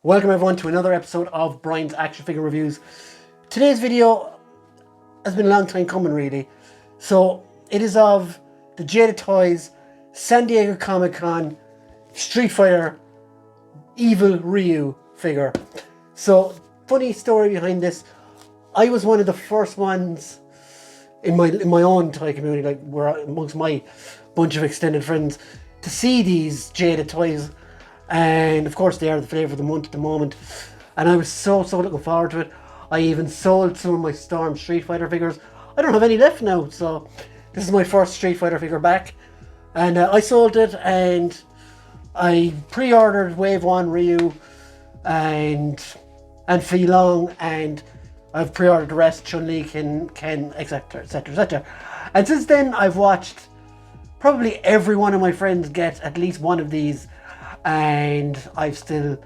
Welcome everyone to another episode of Brian's Action Figure Reviews. Today's video has been a long time coming really. So it is of the Jada Toys San Diego Comic-Con Streetfighter Evil Ryu figure. So funny story behind this. I was one of the first ones in my own toy community, like where amongst my bunch of extended friends, to see these Jada toys. And of course they are the flavour of the month at the moment, and I was so looking forward to it. I even sold some of my Storm Streetfighter figures. I don't have any left now, so this is my first Streetfighter figure back, and I sold it, and I pre-ordered Wave 1 Ryu and Fei Long, and I've pre-ordered the rest, Chun-Li, Ken, etc, etc. And since then I've watched probably every one of my friends get at least one of these, and I've still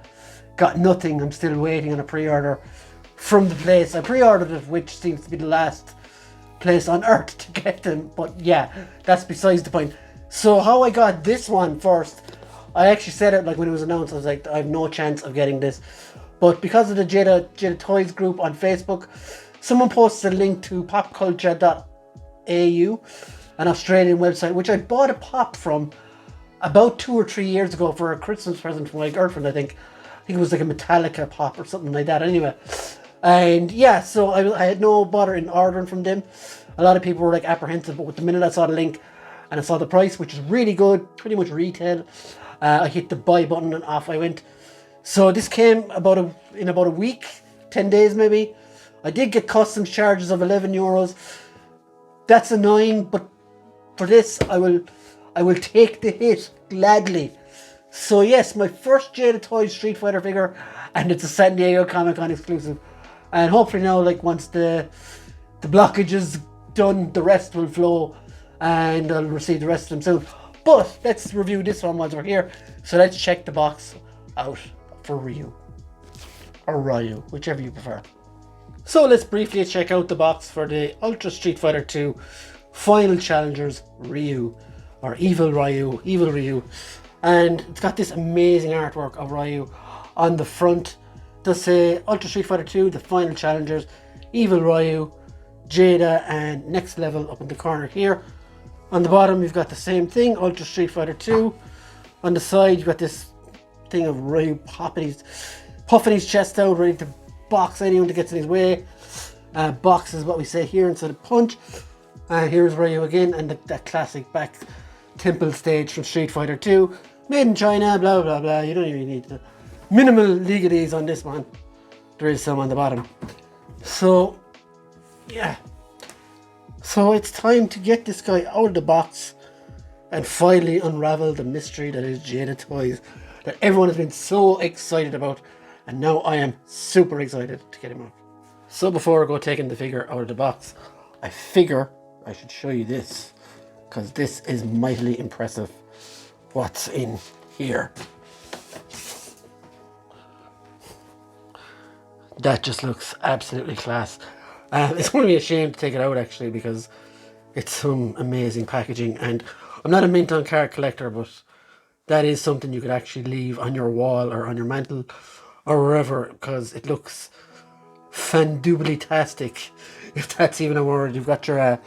got nothing. I'm still waiting on a pre-order from the place I pre-ordered it, which seems to be the last place on earth to get them. But yeah, that's besides the point. So how I got this one first, I actually said it like when it was announced, I was like, I have no chance of getting this. But because of the Jada Toys group on Facebook, someone posted a link to popculture.au, an Australian website, which I bought a pop from about 2 or 3 years ago for a Christmas present for my girlfriend. I think it was like a Metallica pop or something like that anyway. And yeah, so I had no bother in ordering from them. A lot of people were like apprehensive, but with the minute I saw the link and I saw the price, which is really good, pretty much retail, I hit the buy button and off I went. So this came in about a week, 10 days maybe. I did get customs charges of €11. That's annoying, but for this I will take the hit gladly. So yes, my first Jada Toys Street Fighter figure, and it's a San Diego Comic-Con exclusive. And hopefully now, like once the blockage is done, the rest will flow and I'll receive the rest of them soon. But let's review this one while we're here. So let's check the box out for Ryu. Or Ryu, whichever you prefer. So let's briefly check out the box for the Ultra Street Fighter 2 Final Challengers Ryu. Or Evil Ryu, and it's got this amazing artwork of Ryu on the front. It does say Ultra Street Fighter 2, the Final Challengers, Evil Ryu, Jada, and Next Level up in the corner here. On the bottom you've got the same thing, Ultra Street Fighter 2. On the side you've got this thing of Ryu puffing his chest out, ready to box anyone that gets in his way. Box is what we say here instead of punch. Here's Ryu again, and that classic back temple stage from Street Fighter 2, made in China, blah blah blah. You don't even need the minimal legalese on this one. There is some on the bottom. So yeah, so it's time to get this guy out of the box and finally unravel the mystery that is Jada Toys, that everyone has been so excited about, and now I am super excited to get him out. So before I go taking the figure out of the box, I figure I should show you this, because this is mightily impressive what's in here. That just looks absolutely class. It's going to be a shame to take it out actually, because it's some amazing packaging, and I'm not a mint on card collector, but that is something you could actually leave on your wall or on your mantle or wherever, because it looks fandubly-tastic, if that's even a word. You've got your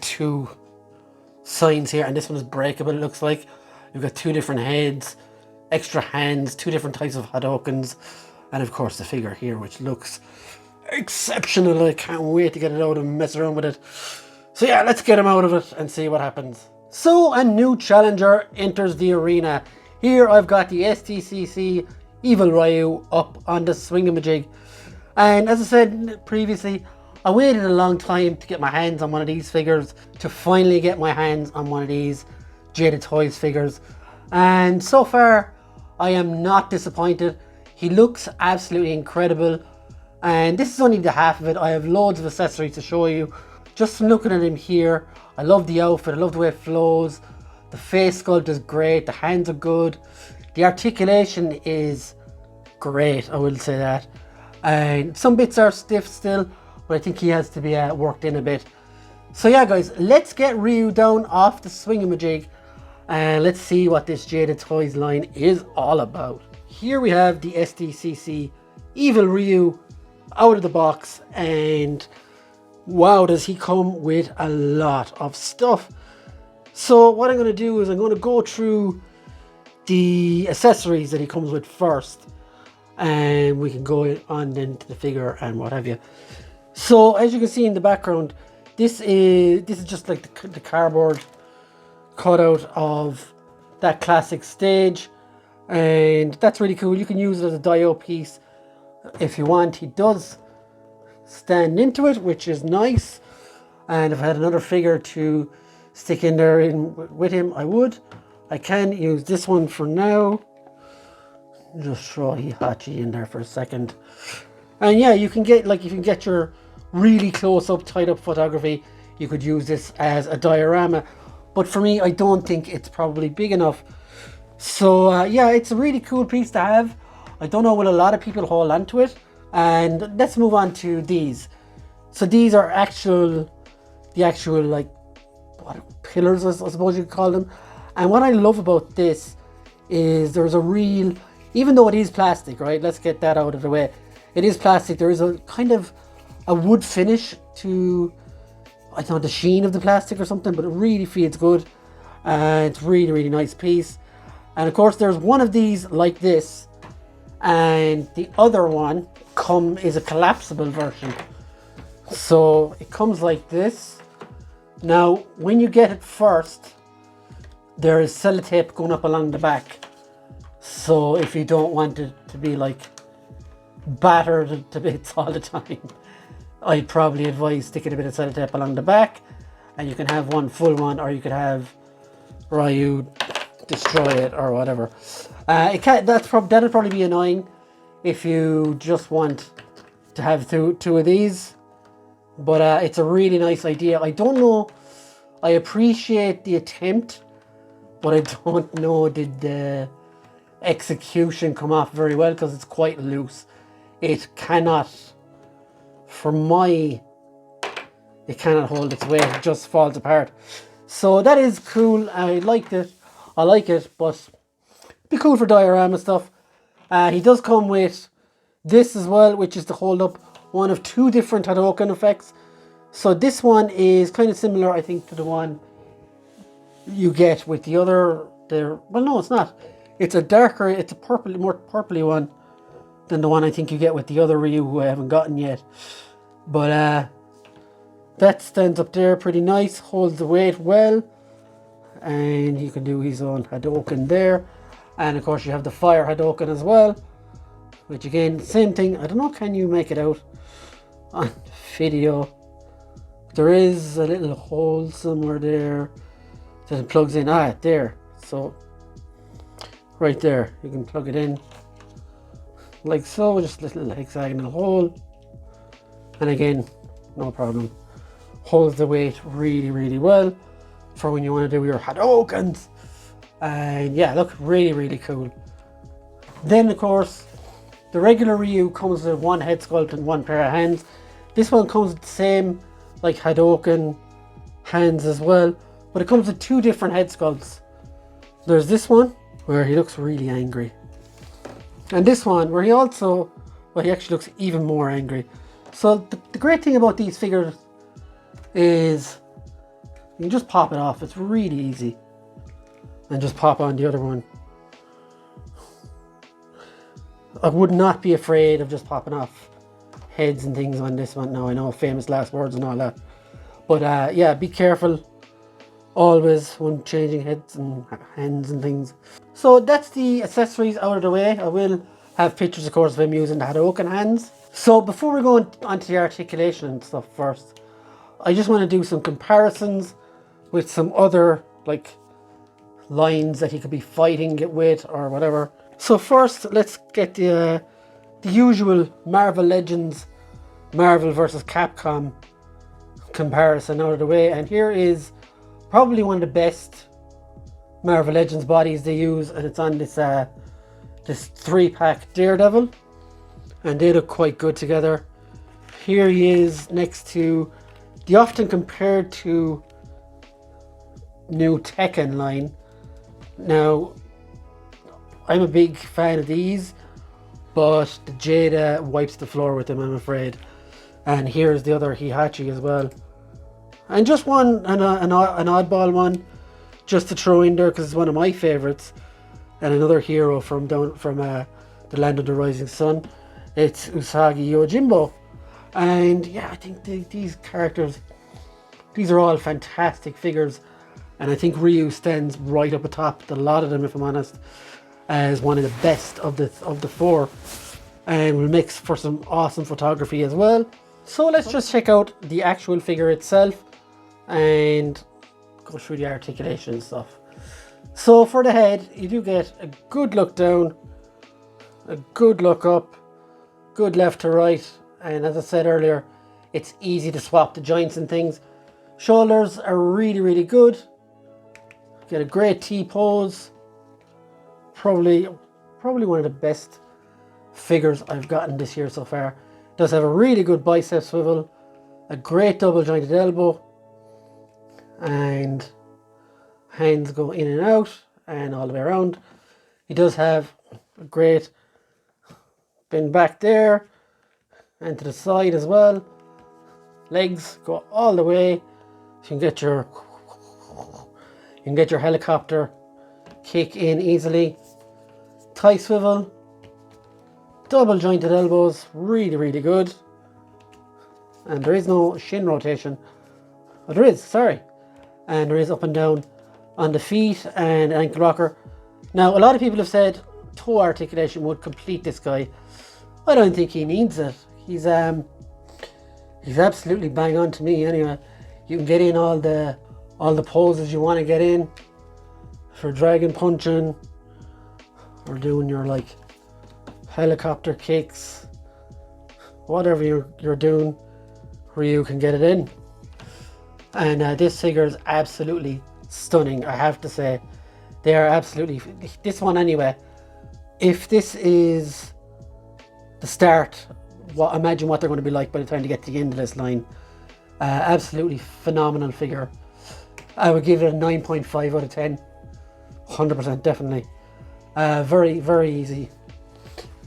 two signs here, and this one is breakable, it looks like. You've got 2 different heads, extra hands, 2 different types of Hadokens, and of course the figure here, which looks exceptional. I can't wait to get it out and mess around with it. So yeah, let's get him out of it and see what happens. So a new challenger enters the arena. Here I've got the SDCC Evil Ryu up on the swingamajig, and as I said previously, I waited a long time to get my hands on one of these figures, to finally get my hands on one of these Jada Toys figures, and so far I am not disappointed. He looks absolutely incredible, and this is only the half of it. I have loads of accessories to show you. Just from looking at him here, I love the outfit, I love the way it flows, the face sculpt is great, the hands are good, the articulation is great, I will say that, and some bits are stiff still, but I think he has to be worked in a bit. So yeah guys, let's get Ryu down off the swingamajig and let's see what this Jada Toys line is all about. here we have the SDCC Evil Ryu out of the box, and wow, does he come with a lot of stuff. So what I'm going to do is I'm going to go through the accessories that he comes with first, and we can go on then to the figure and what have you. So as you can see in the background, this is just like the cardboard cutout of that classic stage, and that's really cool. You can use it as a dio piece if you want. He does stand into it, which is nice, and if I had another figure to stick in there with him, I can use this one for now. Just throw Hihachi in there for a second, and yeah, you can get, like, if you can get your really close up tied up photography, you could use this as a diorama, but for me I don't think it's probably big enough. So yeah, it's a really cool piece to have. I don't know, will a lot of people hold on to it? And let's move on to these. So these are the actual like pillars, I suppose you could call them. And what I love about this is there's a real, even though it is plastic, right? Let's get that out of the way. It is plastic. There is a kind of a wood finish to, I don't know, the sheen of the plastic or something, but it really feels good. It's really, really nice piece. And of course there's one of these like this, and the other one is a collapsible version. So it comes like this. Now when you get it first, there is sellotape going up along the back. So if you don't want it to be like battered to bits all the time, I'd probably advise sticking a bit of sellotape along the back, and you can have one full one, or you could have Ryu destroy it or whatever. That'll probably be annoying if you just want to have two of these, but it's a really nice idea. I don't know, I appreciate the attempt, but I don't know, did the execution come off very well, because it's quite loose. It cannot hold its weight. It just falls apart. So that is cool. I like it, but it'd be cool for diorama stuff. He does come with this as well, which is to hold up one of two different Hadouken effects. So this one is kind of similar, I think, to the one you get with the other. Well, no, it's not. It's a more purpley one than the one I think you get with the other Ryu, who I haven't gotten yet. But that stands up there pretty nice, holds the weight well, and he can do his own Hadouken there. And of course you have the fire Hadouken as well, which again, same thing. I don't know, can you make it out on video? There is a little hole somewhere there that it plugs in. There. So right there, you can plug it in like so, just a little hexagonal hole, and again, no problem, holds the weight really, really well for when you want to do your Hadoukens. And yeah, look, really, really cool. Then of course the regular Ryu comes with one head sculpt and one pair of hands. This one comes with the same like Hadouken hands as well, but it comes with two different head sculpts. There's this one where he looks really angry, and this one where he actually looks even more angry. So the great thing about these figures is you can just pop it off. It's really easy, and just pop on the other one. I would not be afraid of just popping off heads and things on this one. Now I know, famous last words and all that, but yeah, be careful always when changing heads and hands and things. So that's the accessories out of the way. I will have pictures, of course, of him using the Hadouken hands. So before we go on to the articulation and stuff first, I just want to do some comparisons with some other like lines that he could be fighting it with or whatever. So first, let's get the usual Marvel Legends, Marvel versus Capcom comparison out of the way. And here is probably one of the best Marvel Legends bodies they use, and it's on this this 3-pack Daredevil, and they look quite good together. Here he is next to the often compared to new Tekken line. Now, I'm a big fan of these, but the Jada wipes the floor with them, I'm afraid. And here's the other Heihachi as well. And just one, an oddball one, just to throw in there because it's one of my favourites. And another hero from the Land of the Rising Sun. It's Usagi Yojimbo. And yeah, I think these characters, these are all fantastic figures. And I think Ryu stands right up atop a lot of them, if I'm honest, as one of the best of the four. And will mix for some awesome photography as well. So let's just check out the actual figure itself and go through the articulation and stuff. So for the head, you do get a good look down, a good look up, good left to right, and as I said earlier, it's easy to swap the joints and things. Shoulders are really, really good. Get a great T pose. Probably one of the best figures I've gotten this year so far. Does have a really good bicep swivel, a great double jointed elbow, and hands go in and out and all the way around. He does have a great bend back there and to the side as well. Legs go all the way. You can get your helicopter kick in easily. Thigh swivel. Double jointed elbows, really, really good. And there is no shin rotation. Oh, there is, sorry. And there is up and down on the feet and ankle rocker. Now, a lot of people have said toe articulation would complete this guy. I don't think he needs it. He's absolutely bang on to me anyway. You can get in all the poses you want to get in for dragon punching or doing your like helicopter kicks, whatever you're doing, Ryu can get it in. And this figure is absolutely stunning, I have to say. They are absolutely, this one anyway, if this is the start, imagine what they're going to be like by the time they get to the end of this line. Absolutely phenomenal figure. I would give it a 9.5 out of 10. 100% definitely. Very, very easy.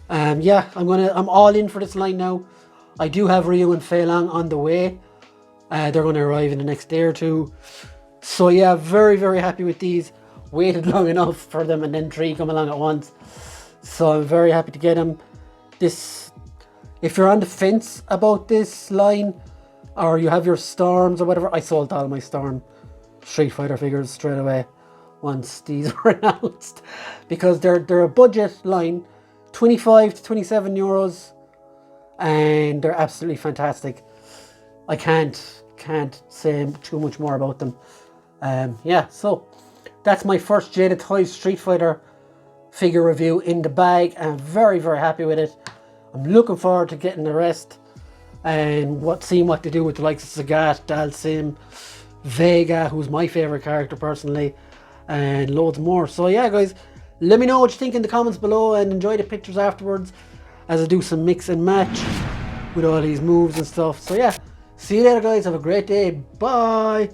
Yeah, I'm all in for this line now. I do have Ryu and Fei Long on the way. They're going to arrive in the next day or two. So yeah, very, very happy with these. Waited long enough for them and then 3 come along at once. So I'm very happy to get them. This, if you're on the fence about this line, or you have your Storms or whatever, I sold all my Storm Streetfighter figures straight away once these were announced. Because they're a budget line. 25 to 27 euros, and they're absolutely fantastic. I can't say too much more about them. Yeah, so that's my first Jada Toys Street Fighter figure review in the bag. I'm very, very happy with it. I'm looking forward to getting the rest and seeing what they do with the likes of Sagat, Dalsim, Vega, who's my favorite character personally, and loads more. So yeah, guys, let me know what you think in the comments below and enjoy the pictures afterwards as I do some mix and match with all these moves and stuff. So yeah, see you later guys, have a great day, bye!